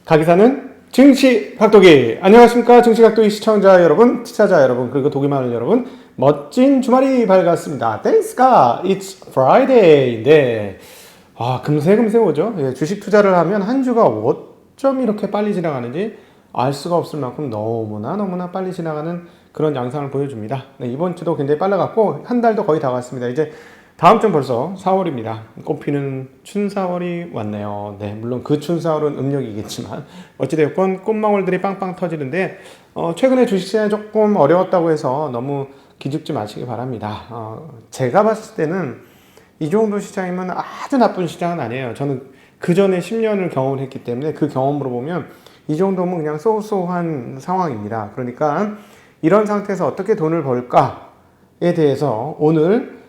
가기사는 증시각도기. 안녕하십니까 증시각도기 시청자 여러분, 투자자 여러분, 그리고 도기마을 여러분, 멋진 주말이 밝았습니다. Thanks God, it's Friday인데 금세 오죠. 예, 주식 투자를 하면 한 주가 어쩜 이렇게 빨리 지나가는지 알 수가 없을 만큼 너무나 빨리 지나가는 그런 양상을 보여줍니다. 네, 이번 주도 굉장히 빨라갔고 한 달도 거의 다 갔습니다. 이제 다음 주는 벌써 4월입니다. 꽃피는 춘사월이 왔네요. 네, 물론 그 춘사월은 음력이겠지만 어찌되었건 꽃망울들이 빵빵 터지는데 최근에 주식시장이 조금 어려웠다고 해서 너무 기죽지 마시기 바랍니다. 제가 봤을 때는 이 정도 시장이면 아주 나쁜 시장은 아니에요. 저는 그 전에 10년을 경험을 했기 때문에 그 경험으로 보면 이 정도면 그냥 쏘쏘한 상황입니다. 그러니까 이런 상태에서 어떻게 돈을 벌까에 대해서 오늘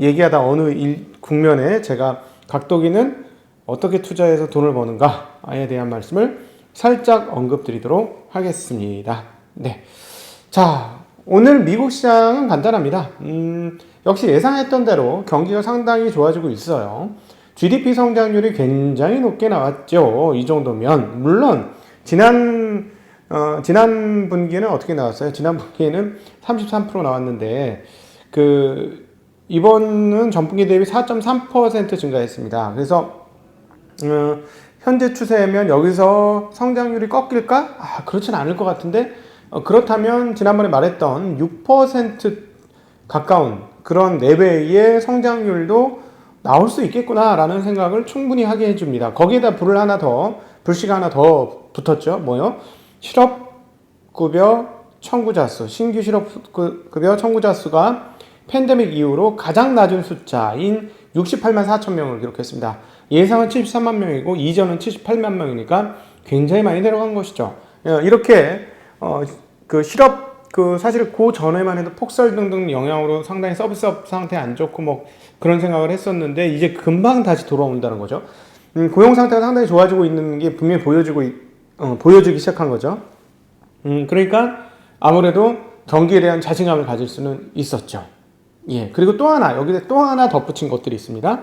얘기하다 어느 국면에 제가 각도기는 어떻게 투자해서 돈을 버는가에 대한 말씀을 살짝 언급드리도록 하겠습니다. 네. 자, 오늘 미국 시장은 간단합니다. 역시 예상했던 대로 경기가 상당히 좋아지고 있어요. GDP 성장률이 굉장히 높게 나왔죠. 이 정도면. 물론, 지난 분기에는 어떻게 나왔어요? 지난 분기에는 33% 나왔는데, 이번은 전분기 대비 4.3% 증가했습니다. 그래서 현재 추세면 여기서 성장률이 꺾일까? 그렇진 않을 것 같은데 그렇다면 지난번에 말했던 6% 가까운 그런 내외의 성장률도 나올 수 있겠구나라는 생각을 충분히 하게 해줍니다. 거기에다 불씨가 하나 더 붙었죠. 뭐요? 실업급여 청구자 수, 신규 실업급여 청구자 수가 팬데믹 이후로 가장 낮은 숫자인 68만 4천 명을 기록했습니다. 예상은 73만 명이고 이전은 78만 명이니까 굉장히 많이 내려간 것이죠. 이렇게 사실 그 전에만 해도 폭설 등등 영향으로 상당히 서비스업 상태 안 좋고 뭐 그런 생각을 했었는데 이제 금방 다시 돌아온다는 거죠. 고용 상태가 상당히 좋아지고 있는 게 분명히 보여지기 시작한 거죠. 그러니까 아무래도 경기에 대한 자신감을 가질 수는 있었죠. 예, 그리고 여기에 또 하나 덧붙인 것들이 있습니다.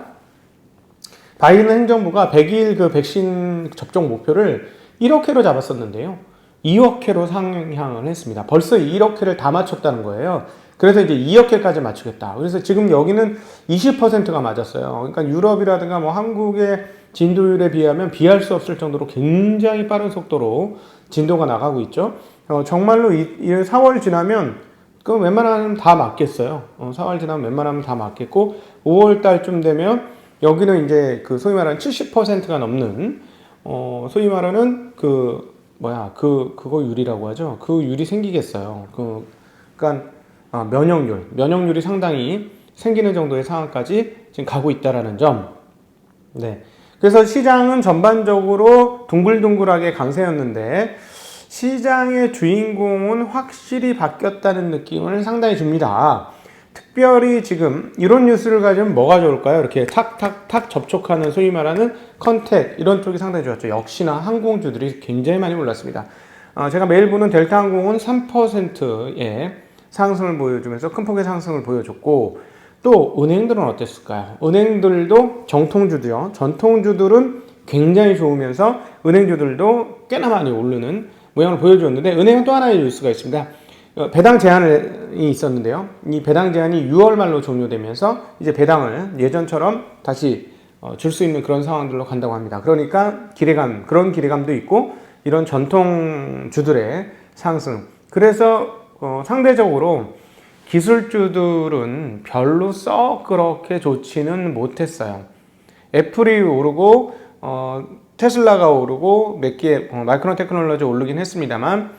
바이든 행정부가 100일 그 백신 접종 목표를 1억 회로 잡았었는데요. 2억 회로 상향을 했습니다. 벌써 1억 회를 다 맞췄다는 거예요. 그래서 이제 2억 회까지 맞추겠다. 그래서 지금 여기는 20%가 맞았어요. 그러니까 유럽이라든가 뭐 한국의 진도율에 비하면 비할 수 없을 정도로 굉장히 빠른 속도로 진도가 나가고 있죠. 정말로 4월 지나면 웬만하면 다 맞겠어요. 4월 지나면 웬만하면 다 맞겠고 5월 달쯤 되면 여기는 이제 소위 말하는 70%가 넘는 소위 말하는 그거 율이라고 하죠. 그 율이 생기겠어요. 그러니까 면역률이 상당히 생기는 정도의 상황까지 지금 가고 있다라는 점. 네. 그래서 시장은 전반적으로 둥글둥글하게 강세였는데 시장의 주인공은 확실히 바뀌었다는 느낌을 상당히 줍니다. 특별히 지금 이런 뉴스를 가지면 뭐가 좋을까요? 이렇게 탁 접촉하는 소위 말하는 컨택 이런 쪽이 상당히 좋았죠. 역시나 항공주들이 굉장히 많이 올랐습니다. 제가 매일 보는 델타항공은 3%의 상승을 보여주면서 큰 폭의 상승을 보여줬고 또 은행들은 어땠을까요? 은행들도 정통주도요. 전통주들은 굉장히 좋으면서 은행주들도 꽤나 많이 오르는 모양을 보여주었는데 은행은 또 하나의 뉴스가 있습니다. 배당 제한이 있었는데요. 이 배당 제한이 6월 말로 종료되면서 이제 배당을 예전처럼 다시 줄 수 있는 그런 상황들로 간다고 합니다. 그러니까 그런 기대감도 있고 이런 전통주들의 상승. 그래서 상대적으로 기술주들은 별로 썩 그렇게 좋지는 못했어요. 애플이 오르고 테슬라가 오르고 몇 개 마이크론 테크놀로지 오르긴 했습니다만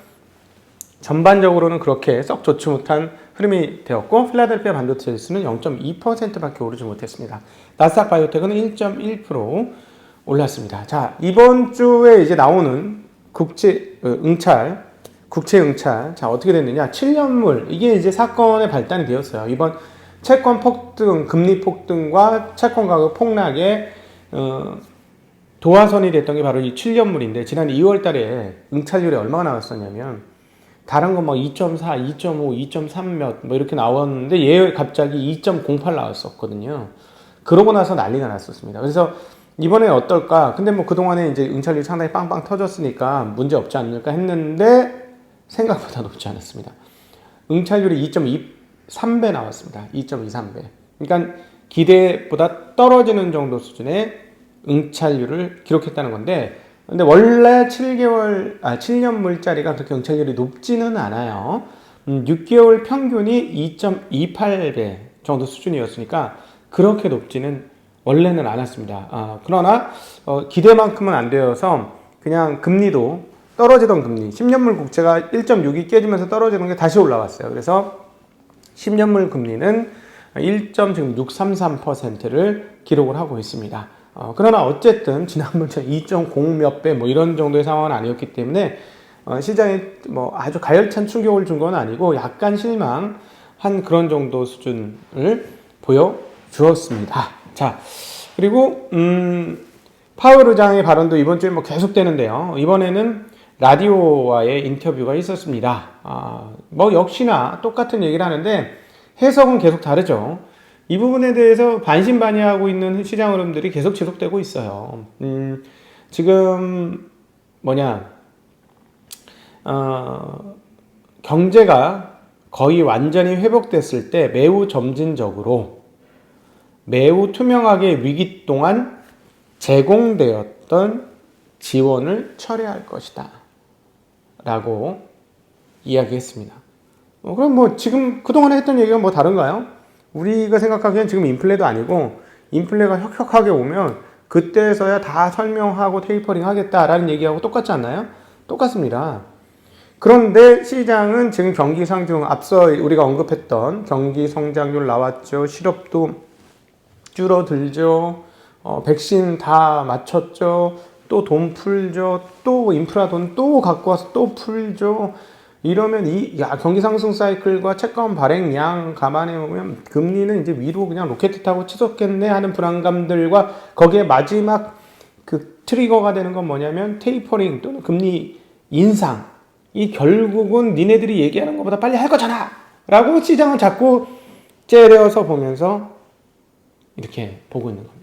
전반적으로는 그렇게 썩 좋지 못한 흐름이 되었고 필라델피아 반도체 지수는 0.2%밖에 오르지 못했습니다. 나스닥 바이오텍은 1.1% 올랐습니다. 자, 이번 주에 이제 나오는 국채 응찰. 자, 어떻게 됐느냐? 7년물 이게 이제 사건의 발단이 되었어요. 이번 채권 폭등, 금리 폭등과 채권 가격 폭락에 도화선이 됐던 게 바로 이 7년물인데 지난 2월 달에 응찰률이 얼마가 나왔었냐면 다른 건 막 2.4, 2.5, 2.3 몇 뭐 이렇게 나왔는데 얘 갑자기 2.08 나왔었거든요. 그러고 나서 난리가 났었습니다. 그래서 이번에 어떨까? 근데 뭐 그동안에 이제 응찰률이 상당히 빵빵 터졌으니까 문제 없지 않을까 했는데 생각보다 높지 않았습니다. 응찰률이 2.23배 나왔습니다. 2.23배. 그러니까 기대보다 떨어지는 정도 수준의 응찰률을 기록했다는 건데, 근데 원래 7년 물짜리가 그렇게 응찰률이 높지는 않아요. 6개월 평균이 2.28배 정도 수준이었으니까 그렇게 높지는 원래는 않았습니다. 그러나 기대만큼은 안 되어서 그냥 금리도 떨어지던 금리, 10년물 국채가 1.6이 깨지면서 떨어지는 게 다시 올라왔어요. 그래서 10년물 금리는 1.633%를 기록을 하고 있습니다. 그러나 어쨌든 지난번처럼 2.0 몇 배 뭐 이런 정도의 상황은 아니었기 때문에 시장에 뭐 아주 가열찬 충격을 준 건 아니고 약간 실망한 그런 정도 수준을 보여주었습니다. 자, 그리고 파월 의장의 발언도 이번 주에 뭐 계속되는데요. 이번에는 라디오와의 인터뷰가 있었습니다. 뭐 역시나 똑같은 얘기를 하는데 해석은 계속 다르죠. 이 부분에 대해서 반신반의하고 있는 시장 흐름들이 계속 지속되고 있어요. 지금 경제가 거의 완전히 회복됐을 때 매우 점진적으로 매우 투명하게 위기 동안 제공되었던 지원을 철회할 것이다 라고 이야기했습니다. 그럼 뭐 지금 그동안에 했던 얘기가 뭐 다른가요? 우리가 생각하기엔 지금 인플레도 아니고 인플레가 혁혁하게 오면 그때서야 다 설명하고 테이퍼링 하겠다라는 얘기하고 똑같지 않나요? 똑같습니다. 그런데 시장은 지금 경기 상승, 앞서 우리가 언급했던 경기 성장률 나왔죠. 실업도 줄어들죠. 백신 다 맞췄죠. 또 돈 풀죠. 또 인프라 돈 또 갖고 와서 또 풀죠. 이러면 경기 상승 사이클과 채권 발행량 감안해 보면 금리는 이제 위로 그냥 로켓 타고 치솟겠네 하는 불안감들과 거기에 마지막 그 트리거가 되는 건 뭐냐면 테이퍼링 또는 금리 인상. 이 결국은 니네들이 얘기하는 것보다 빨리 할 거잖아 라고 시장은 자꾸 째려서 보면서 이렇게 보고 있는 겁니다.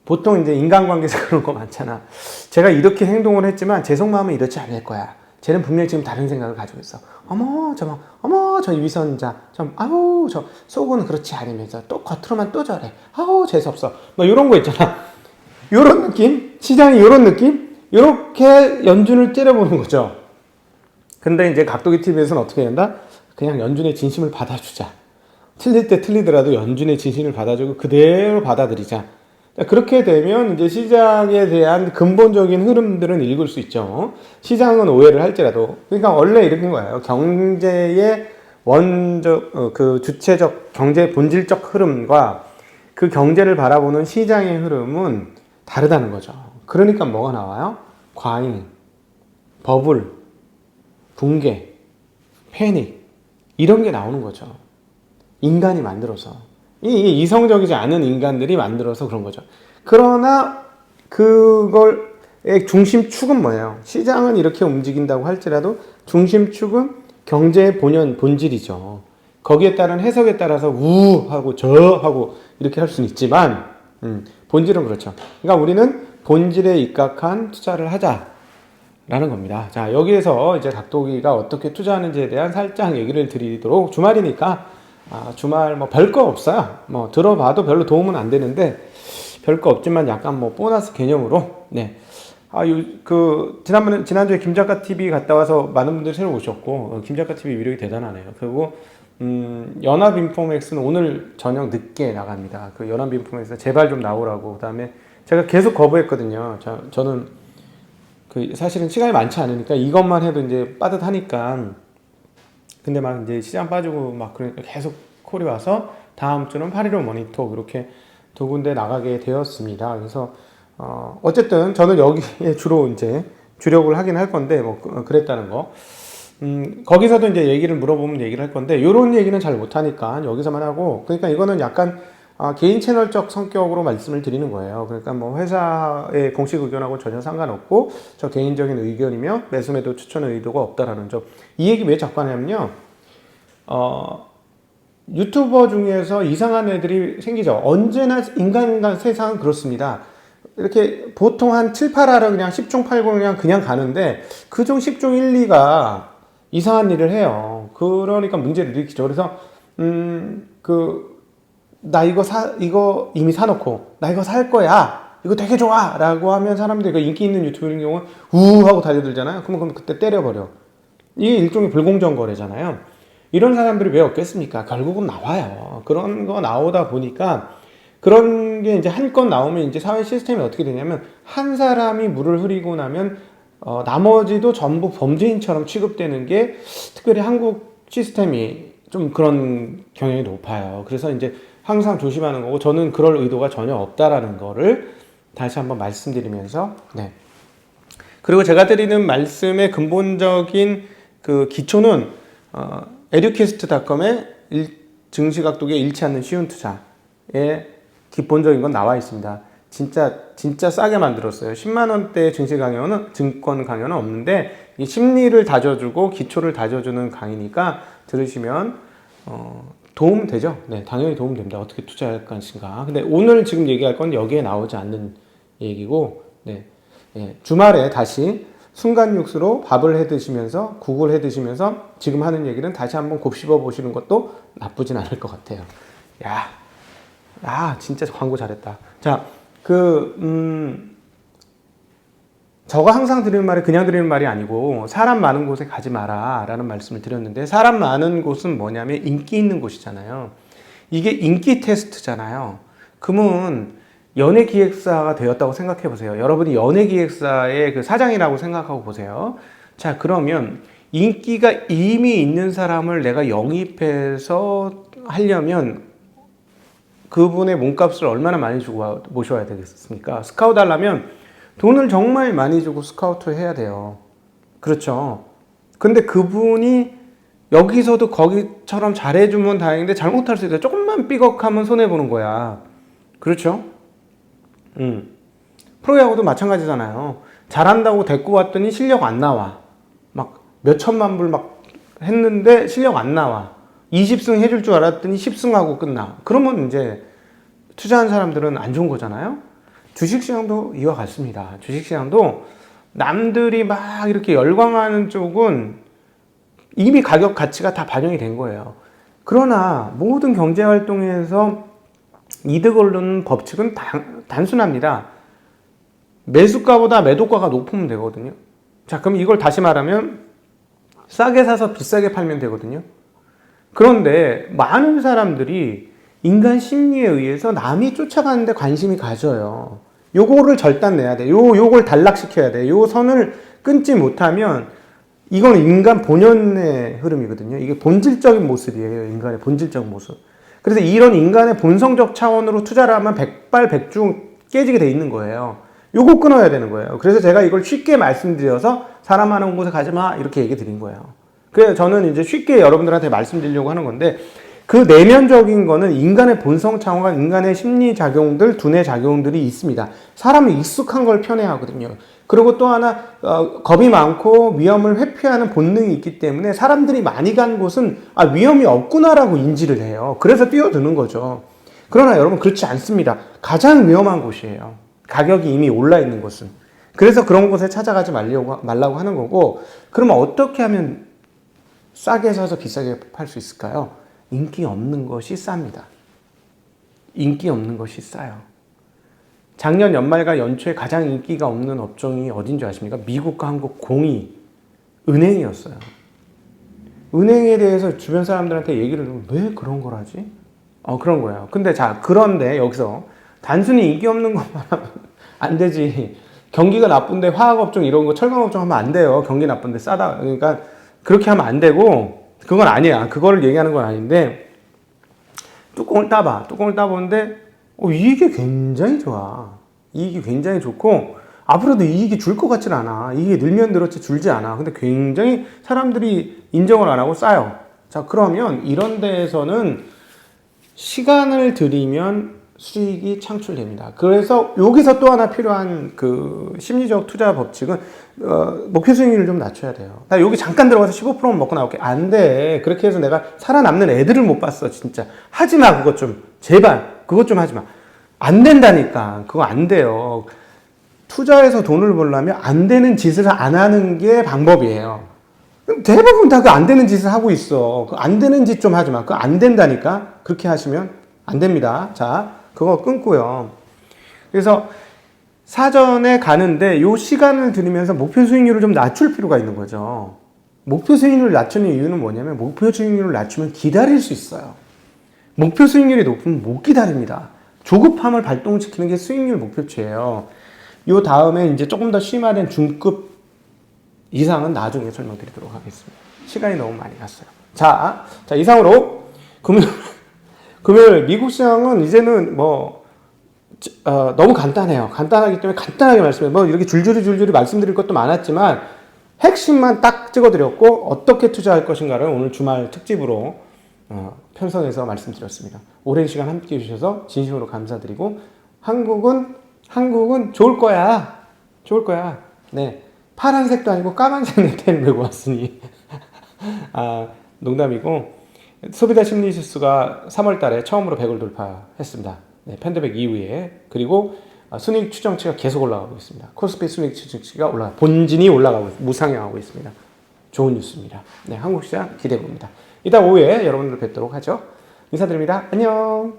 보통 이제 인간관계에서 그런 거 많잖아. 제가 이렇게 행동을 했지만 제 속마음은 이렇지 않을 거야. 쟤는 분명히 지금 다른 생각을 가지고 있어. 어머 저 위선자, 저 속은 그렇지 않으면서 또 겉으로만 또 저래. 재수없어. 뭐 이런 거 있잖아. 이런 느낌? 시장이 이런 느낌? 이렇게 연준을 째려보는 거죠. 근데 이제 각도기 TV에서는 어떻게 한다? 그냥 연준의 진심을 받아주자. 틀릴 때 틀리더라도 연준의 진심을 받아주고 그대로 받아들이자. 그렇게 되면 이제 시장에 대한 근본적인 흐름들은 읽을 수 있죠. 시장은 오해를 할지라도. 그러니까 원래 이런 거예요. 경제의 그 주체적, 경제의 본질적 흐름과 그 경제를 바라보는 시장의 흐름은 다르다는 거죠. 그러니까 뭐가 나와요? 과잉, 버블, 붕괴, 패닉 이런 게 나오는 거죠. 인간이 만들어서. 이게 이성적이지 않은 인간들이 만들어서 그런 거죠. 그러나 그걸의 중심축은 뭐예요? 시장은 이렇게 움직인다고 할지라도 중심축은 경제의 본질이죠. 거기에 따른 해석에 따라서 우하고 저하고 이렇게 할 수는 있지만 본질은 그렇죠. 그러니까 우리는 본질에 입각한 투자를 하자라는 겁니다. 자, 여기에서 이제 각도기가 어떻게 투자하는지에 대한 살짝 얘기를 드리도록, 주말이니까 주말 뭐 별거 없어요. 뭐 들어봐도 별로 도움은 안 되는데 별거 없지만 약간 뭐 보너스 개념으로. 네. 지난주에 김작가 TV 갔다 와서 많은 분들이 새로 오셨고 김작가 TV 위력이 대단하네요. 그리고 연합인포맥스는 오늘 저녁 늦게 나갑니다. 그 연합인포맥스 제발 좀 나오라고. 그다음에 제가 계속 거부했거든요. 저는 사실은 시간이 많지 않으니까 이것만 해도 이제 빠듯하니까. 근데 막 이제 시장 빠지고 막 그러니까 계속 콜이 와서 다음 주는 8.15 모니터 그렇게 두 군데 나가게 되었습니다. 그래서 어쨌든 저는 여기에 주로 이제 주력을 하긴 할 건데 뭐 그랬다는 거. 거기서도 이제 얘기를 물어보면 얘기를 할 건데 요런 얘기는 잘 못하니까 여기서만 하고, 그러니까 이거는 약간 개인 채널적 성격으로 말씀을 드리는 거예요. 그러니까 뭐 회사의 공식 의견하고 전혀 상관없고 저 개인적인 의견이며 매수매도 추천 의도가 없다라는 점. 이 얘기 왜 자꾸 하냐면요. 유튜버 중에서 이상한 애들이 생기죠. 언제나 인간 세상은 그렇습니다. 이렇게 보통 한 7, 8화를 그냥 10중 8구 그냥 가는데 그중 10중 1, 2가 이상한 일을 해요. 그러니까 문제를 일으키죠. 그래서 나 이거 이미 사놓고 나 이거 살 거야. 이거 되게 좋아! 라고 하면 사람들이 그 인기 있는 유튜브인 경우는 우 하고 달려들잖아요. 그러면 그때 때려버려. 이게 일종의 불공정 거래잖아요. 이런 사람들이 왜 없겠습니까? 결국은 나와요. 그런 거 나오다 보니까 그런 게 이제 한 건 나오면 이제 사회 시스템이 어떻게 되냐면 한 사람이 물을 흐리고 나면 나머지도 전부 범죄인처럼 취급되는 게 특별히 한국 시스템이 좀 그런 경향이 높아요. 그래서 이제 항상 조심하는 거고 저는 그럴 의도가 전혀 없다라는 거를 다시 한번 말씀드리면서 네. 그리고 제가 드리는 말씀의 근본적인 그 기초는 eduquest.com의 증시각도기에 잃지 않는 쉬운 투자의 기본적인 건 나와 있습니다. 진짜 싸게 만들었어요. 10만 원대 증권 강연은 없는데 이 심리를 다져주고 기초를 다져주는 강의니까 들으시면 도움 되죠? 네, 당연히 도움 됩니다. 어떻게 투자할 것인가. 근데 오늘 지금 얘기할 건 여기에 나오지 않는 얘기고, 네, 주말에 다시 순간 육수로 밥을 해 드시면서 국을 해 드시면서 지금 하는 얘기는 다시 한번 곱씹어 보시는 것도 나쁘진 않을 것 같아요. 진짜 광고 잘했다. 자, 저가 항상 드리는 말이 그냥 드리는 말이 아니고 사람 많은 곳에 가지 마라 라는 말씀을 드렸는데 사람 많은 곳은 뭐냐면 인기 있는 곳이잖아요. 이게 인기 테스트잖아요. 그러면 연예기획사가 되었다고 생각해 보세요. 여러분이 연예기획사의 그 사장이라고 생각하고 보세요. 자, 그러면 인기가 이미 있는 사람을 내가 영입해서 하려면 그분의 몸값을 얼마나 많이 주고 모셔야 되겠습니까? 스카우트 하려면 돈을 정말 많이 주고 스카우트 해야 돼요. 그렇죠. 근데 그분이 여기서도 거기처럼 잘해주면 다행인데 잘못할 수 있어요. 조금만 삐걱하면 손해보는 거야. 그렇죠? 프로야구도 마찬가지잖아요. 잘한다고 데리고 왔더니 실력 안 나와. 막 몇천만 불 막 했는데 실력 안 나와. 20승 해줄 줄 알았더니 10승하고 끝나. 그러면 이제 투자한 사람들은 안 좋은 거잖아요. 주식시장도 이와 같습니다. 주식시장도 남들이 막 이렇게 열광하는 쪽은 이미 가격 가치가 다 반영이 된 거예요. 그러나 모든 경제활동에서 이득을 얻는 법칙은 단순합니다. 매수가보다 매도가가 높으면 되거든요. 자, 그럼 이걸 다시 말하면 싸게 사서 비싸게 팔면 되거든요. 그런데 많은 사람들이 인간 심리에 의해서 남이 쫓아가는데 관심이 가져요. 요거를 절단내야 돼. 요걸 단락시켜야 돼. 요 선을 끊지 못하면 이건 인간 본연의 흐름이거든요. 이게 본질적인 모습이에요. 인간의 본질적인 모습. 그래서 이런 인간의 본성적 차원으로 투자를 하면 백발백중 깨지게 돼 있는 거예요. 요거 끊어야 되는 거예요. 그래서 제가 이걸 쉽게 말씀드려서 사람 많은 곳에 가지 마 이렇게 얘기 드린 거예요. 그래서 저는 이제 쉽게 여러분들한테 말씀드리려고 하는 건데 그 내면적인 거는 인간의 본성 차원과 인간의 심리 작용들, 두뇌 작용들이 있습니다. 사람이 익숙한 걸 편애하거든요. 그리고 또 하나 겁이 많고 위험을 회피하는 본능이 있기 때문에 사람들이 많이 간 곳은 위험이 없구나라고 인지를 해요. 그래서 뛰어드는 거죠. 그러나 여러분 그렇지 않습니다. 가장 위험한 곳이에요. 가격이 이미 올라 있는 곳은. 그래서 그런 곳에 찾아가지 말라고 하는 거고 그러면 어떻게 하면 싸게 사서 비싸게 팔 수 있을까요? 인기 없는 것이 쌉니다. 인기 없는 것이 싸요. 작년 연말과 연초에 가장 인기가 없는 업종이 어딘지 아십니까? 미국과 한국 공이 은행이었어요. 은행에 대해서 주변 사람들한테 얘기를 하면 왜 그런 걸 하지? 그런 거예요. 근데 그런데 여기서 단순히 인기 없는 것만 하면 안 되지. 경기가 나쁜데 화학업종 이런 거 철강업종 하면 안 돼요. 경기 나쁜데 싸다. 그러니까 그렇게 하면 안 되고 그건 아니야. 그거를 얘기하는 건 아닌데 뚜껑을 따봐. 뚜껑을 따보는데 이익이 굉장히 좋아. 이익이 굉장히 좋고 앞으로도 이익이 줄 것 같지는 않아. 이익이 늘면 늘었지 줄지 않아. 근데 굉장히 사람들이 인정을 안 하고 싸요. 자, 그러면 이런 데에서는 시간을 들이면 수익이 창출됩니다. 그래서 여기서 또 하나 필요한 그 심리적 투자 법칙은 목표 수익률을 좀 낮춰야 돼요. 나 여기 잠깐 들어가서 15%만 먹고 나올게. 안 돼. 그렇게 해서 내가 살아남는 애들을 못 봤어. 진짜 하지 마. 그것 좀 제발 그것 좀 하지 마. 안 된다니까. 그거 안 돼요. 투자해서 돈을 벌려면 안 되는 짓을 안 하는 게 방법이에요. 대부분 다 그 안 되는 짓을 하고 있어. 그 안 되는 짓 좀 하지 마. 그거 안 된다니까. 그렇게 하시면 안 됩니다. 자, 그거 끊고요. 그래서 사전에 가는데 요 시간을 들이면서 목표 수익률을 좀 낮출 필요가 있는 거죠. 목표 수익률을 낮추는 이유는 뭐냐면 목표 수익률을 낮추면 기다릴 수 있어요. 목표 수익률이 높으면 못 기다립니다. 조급함을 발동시키는 게 수익률 목표치예요. 요 다음에 이제 조금 더 심화된 중급 이상은 나중에 설명드리도록 하겠습니다. 시간이 너무 많이 갔어요. 자 이상으로 금요일 미국 시장은 이제는 너무 간단해요. 간단하기 때문에 간단하게 말씀해요. 이렇게 줄줄이 말씀드릴 것도 많았지만 핵심만 딱 찍어드렸고 어떻게 투자할 것인가를 오늘 주말 특집으로 편성해서 말씀드렸습니다. 오랜 시간 함께 해주셔서 진심으로 감사드리고 한국은 좋을 거야. 네. 파란색도 아니고 까만색 넥타이를 메고 왔으니 농담이고 소비자 심리 지수가 3월 달에 처음으로 100을 돌파했습니다. 네, 팬데믹 이후에. 그리고 순이익 추정치가 계속 올라가고 있습니다. 코스피 순이익 추정치가 본진이 올라가고 무상향하고 있습니다. 좋은 뉴스입니다. 네, 한국 시장 기대해 봅니다. 이따 오후에 여러분들 뵙도록 하죠. 인사드립니다. 안녕.